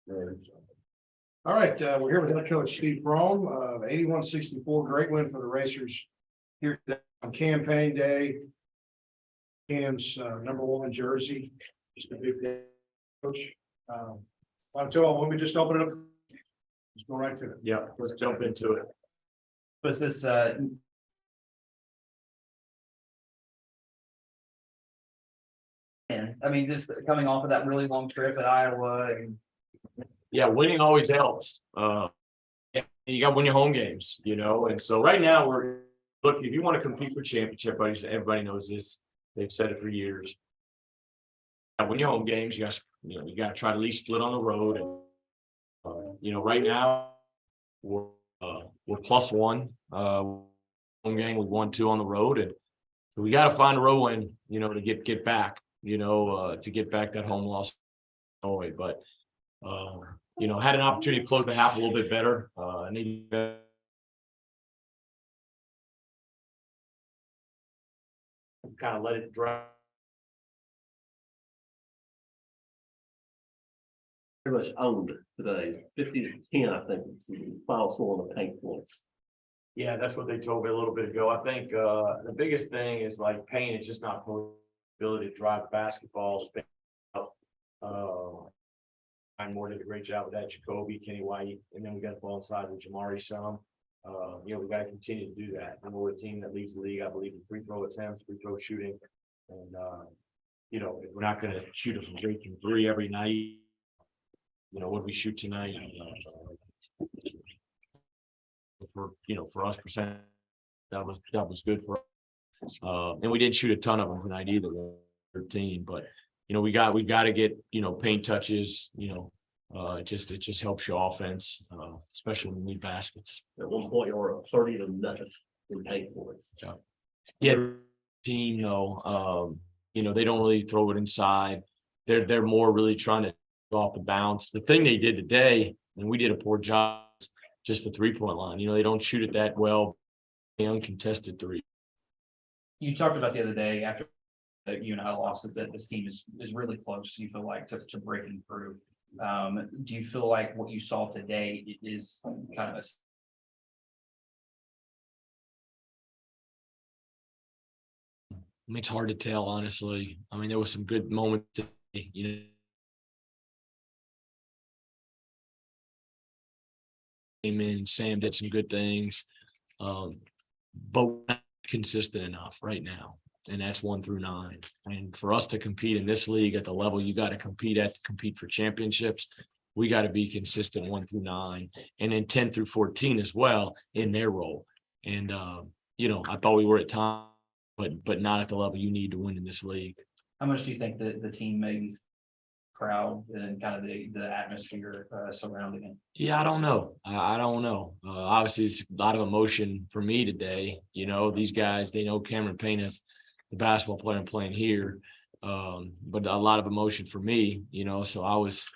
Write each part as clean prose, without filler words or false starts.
All right, we're here with head coach Steve Prohm of 81-64. Great win for the Racers here on campaign day. Cam's #1 jersey, just a big day, coach. Want me just open it up? Let's go right to it. Yeah, let's jump into it. Was this and I mean, just coming off of that really long trip at Iowa and Yeah, winning always helps. You got to win your home games, and so right now look, if you want to compete for championship, everybody knows this. They've said it for years. Win your home games, you got to try to at least split on the road. And right now we're +1 home game. We won 2 on the road, and so we got to find a road win, to get back, to get back that home loss. But had an opportunity to close the half a little bit better. Kind of let it dry. Pretty much owned today, 50-10. I think it's the final score on the paint points. Yeah, that's what they told me a little bit ago. I think the biggest thing is like Payne is just not ability to drive basketballs. Moore did a great job with that. Jacoby, Kenny White, and then we got the ball inside with Jamari some. We got to continue to do that. And we're a team that leads the league, I believe, in free throw attempts, free throw shooting, and we're not going to shoot a great from 3 every night. What we shoot tonight, for us percent, that was good for us. And we didn't shoot a ton of them tonight either, 13, but we got to get paint touches. It just helps your offense, especially when we need baskets. At one point, you were 30-0 in paint points. Yeah, team though, they don't really throw it inside. They're more really trying to off the bounce. The thing they did today, and we did a poor job, just the 3-point line. They don't shoot it that well. Uncontested 3. you talked about the other day after you and I lost that this team is really close. You feel like to breaking through. Do you feel like what you saw today is kind of It's hard to tell, honestly. I mean, there was some good moments today, came in, Sam did some good things, but we're not consistent enough right now, and that's 1 through 9. And for us to compete in this league at the level you got to compete for championships, we got to be consistent 1 through 9, and then 10 through 14 as well in their role. And I thought we were at time, but not at the level you need to win in this league. how much do you think that the team maybe crowd and kind of the atmosphere surrounding it? Yeah, I don't know. I don't know. Obviously, it's a lot of emotion for me today. These guys, they know Cameron Payne is the basketball player and playing here, but a lot of emotion for me. So I was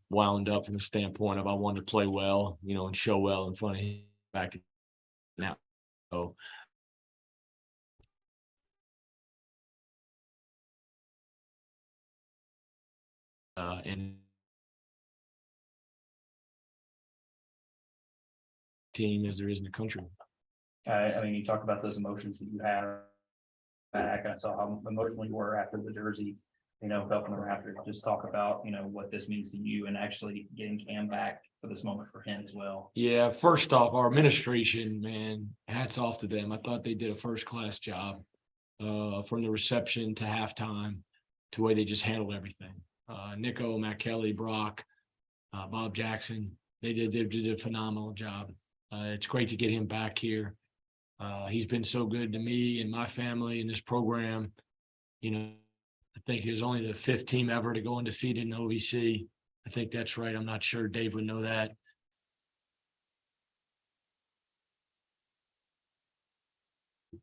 wound up from the standpoint of I wanted to play well, and show well in front of him back now. So. And team as there is in the country. I mean, you talk about those emotions that you have back, and I saw how emotional you were after the jersey, helping the Raptors. Just talk about, what this means to you and actually getting Cam back for this moment for him as well. Yeah, first off, our administration, man, hats off to them. I thought they did a first-class job from the reception to halftime to the way they just handled everything. Nico, Matt Kelly, Brock, Bob Jackson, they did a phenomenal job. It's great to get him back here. He's been so good to me and my family in this program. I think he was only the 5th team ever to go undefeated in the OVC. I think that's right. I'm not sure Dave would know that.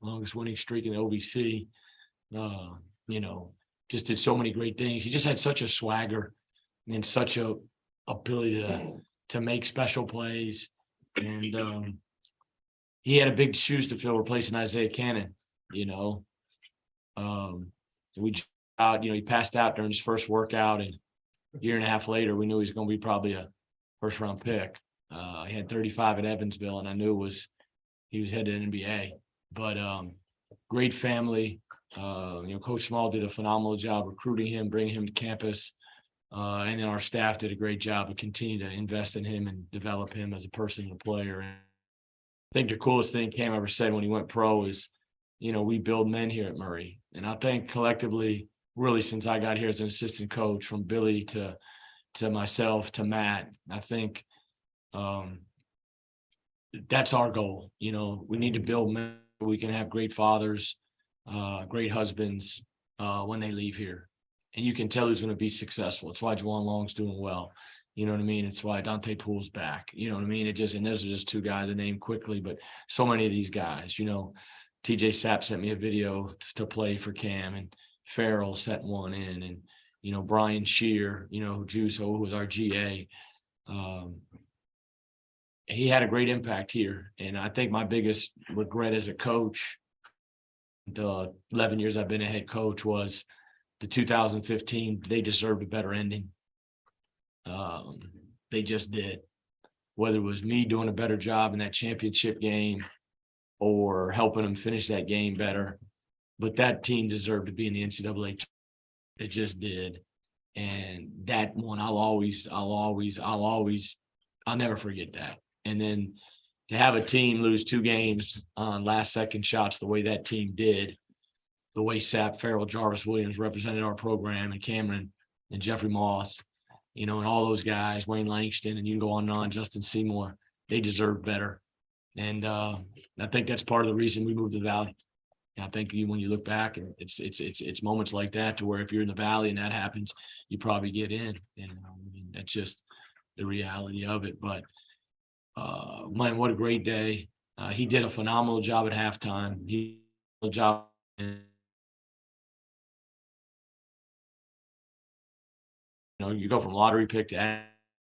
Longest winning streak in the OVC. Just did so many great things. He just had such a swagger and such a ability to make special plays. And he had a big shoes to fill replacing Isaiah Cannon, we he passed out during his first workout, and year and a half later, we knew he was going to be probably a first round pick. He had 35 at Evansville, and I knew he was headed to the NBA. But great family. Coach Small did a phenomenal job recruiting him, bringing him to campus. And then our staff did a great job of continuing to invest in him and develop him as a person and a player. And I think the coolest thing Cam ever said when he went pro is, we build men here at Murray. And I think collectively, really since I got here as an assistant coach, from Billy to myself to Matt, I think that's our goal. We need to build men. We can have great fathers, great husbands when they leave here. And you can tell who's going to be successful. It's why Juwan Long's doing well. You know what I mean? It's why Dante Poole's back. You know what I mean? And those are just two guys I named quickly, but so many of these guys, TJ Sapp sent me a video to play for Cam, and Farrell sent one in, and, Brian Shear, who was our GA. He had a great impact here. And I think my biggest regret as a coach, the 11 years I've been a head coach, was the 2015, they deserved a better ending. They just did. Whether it was me doing a better job in that championship game or helping them finish that game better, but that team deserved to be in the NCAA. It just did. And that one, I'll never forget that. And then to have a team lose 2 games on last second shots the way that team did, the way Sapp, Farrell, Jarvis Williams represented our program, and Cameron and Jeffrey Moss, and all those guys, Wayne Langston, and you can go on and on, Justin Seymour, they deserve better. And I think that's part of the reason we moved to the Valley. And I think when you look back, and it's moments like that to where if you're in the Valley and that happens, you probably get in. And that's just the reality of it. But man, what a great day. He did a phenomenal job at halftime. He did a job. You go from lottery pick to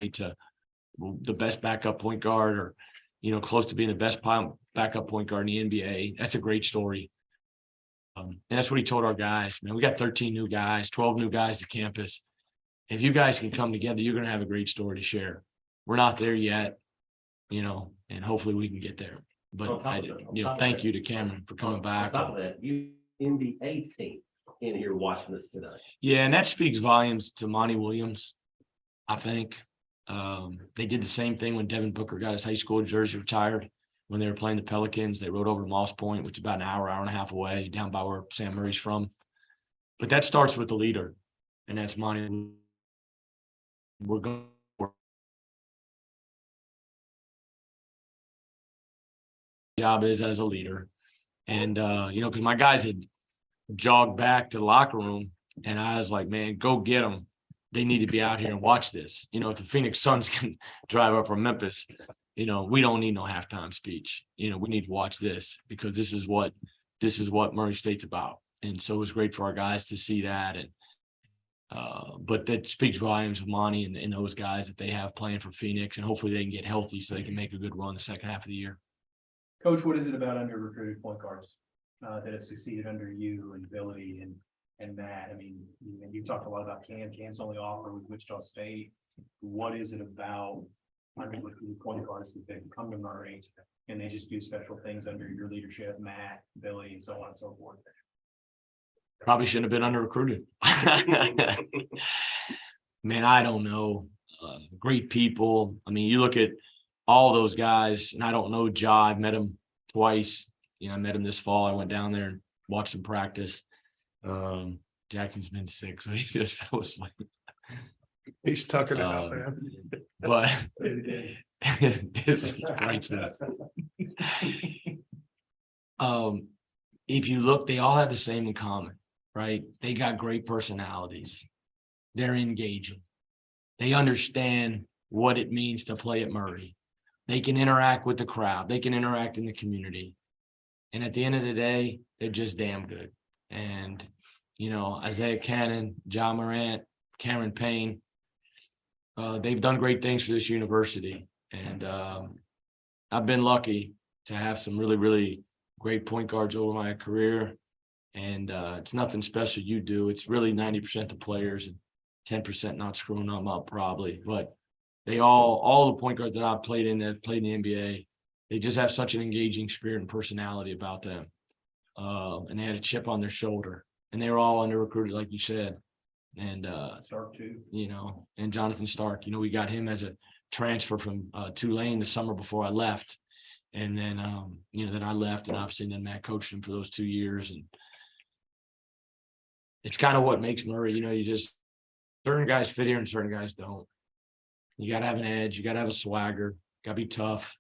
the best backup point guard, or close to being the best backup point guard in the NBA. That's a great story. And that's what he told our guys. Man, we got 13 new guys, 12 new guys to campus. If you guys can come together, you're going to have a great story to share. We're not there yet, and hopefully we can get there. But thank you to Cameron for coming back. On top of that, you NBA team in here watching this today. Yeah, and that speaks volumes to Monty Williams, I think. They did the same thing when Devin Booker got his high school jersey retired. When they were playing the Pelicans, they rode over to Moss Point, which is about an hour and a half away, down by where Sam Murray's from. But that starts with the leader, and that's Monty. We're going. Job is as a leader, and because my guys had jogged back to the locker room, and I was like, man, go get them. They need to be out here and watch this. If the Phoenix Suns can drive up from Memphis, we don't need no halftime speech. We need to watch this, because this is what Murray State's about. And so it was great for our guys to see that. And but that speaks volumes of Monty and those guys that they have playing for Phoenix, and hopefully they can get healthy so they can make a good run the second half of the year. Coach, what is it about under recruited point guards that have succeeded under you and Billy and Matt? I mean, you talked a lot about Cam. Cam's only offer with Wichita State. What is it about under recruited point guards that they come to Murray and they just do special things under your leadership, Matt, Billy, and so on and so forth? Probably shouldn't have been under recruited. Man, I don't know. Great people. I mean, you look at all those guys, and I don't know Ja. I've met him twice. I met him this fall. I went down there and watched him practice. Jackson's been sick, so he just feels like He's tucking it out there. But this is great stuff. If you look, they all have the same in common, right? They got great personalities. They're engaging. They understand what it means to play at Murray. They can interact with the crowd. They can interact in the community. And at the end of the day, they're just damn good. And, Isaiah Cannon, John Morant, Cameron Payne, they've done great things for this university. And I've been lucky to have some really, really great point guards over my career. And it's nothing special you do. It's really 90% the players and 10% not screwing them up probably, but they all the point guards that I've played in that played in the NBA, they just have such an engaging spirit and personality about them. And they had a chip on their shoulder, and they were all under recruited, like you said. And Stark too. you know, and Jonathan Stark, you know, we got him as a transfer from Tulane the summer before I left. And then you know, then I left, and obviously then Matt coached him for those 2 years. And it's kind of what makes Murray, you know, you just certain guys fit here and certain guys don't. You got to have an edge. You got to have a swagger. Got to be tough.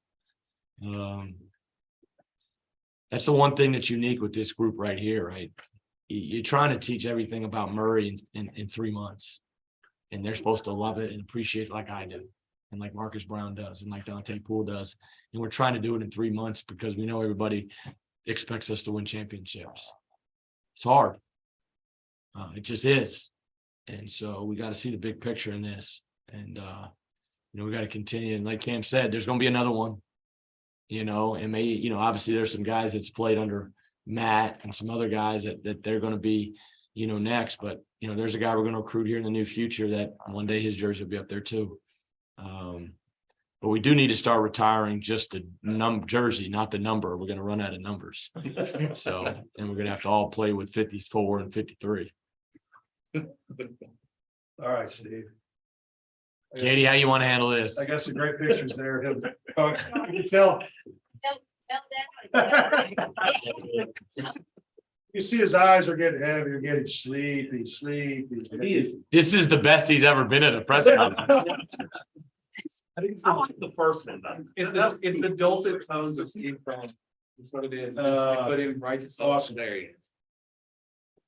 That's the one thing that's unique with this group right here, right? You're trying to teach everything about Murray in 3 months, and they're supposed to love it and appreciate it like I do, and like Marcus Brown does, and like Dante Poole does. And we're trying to do it in 3 months because we know everybody expects us to win championships. It's hard. It just is. And so we got to see the big picture in this. And, you know, we got to continue. And like Cam said, there's going to be another one, you know, and maybe, you know, obviously there's some guys that's played under Matt and some other guys that they're going to be, you know, next. But, you know, there's a guy we're going to recruit here in the near future that one day his jersey will be up there too. But we do need to start retiring just the jersey, not the number. We're going to run out of numbers. So, and we're going to have to all play with 54 and 53. All right, Steve. Katie, how you want to handle this? I got some great pictures there. You can tell. You see his eyes are getting heavy, getting sleepy. This is the best he's ever been at a press conference. I think it's the first one. It's the dulcet tones of Steve Prohm. That's what it is. Put him right to Awesome. there.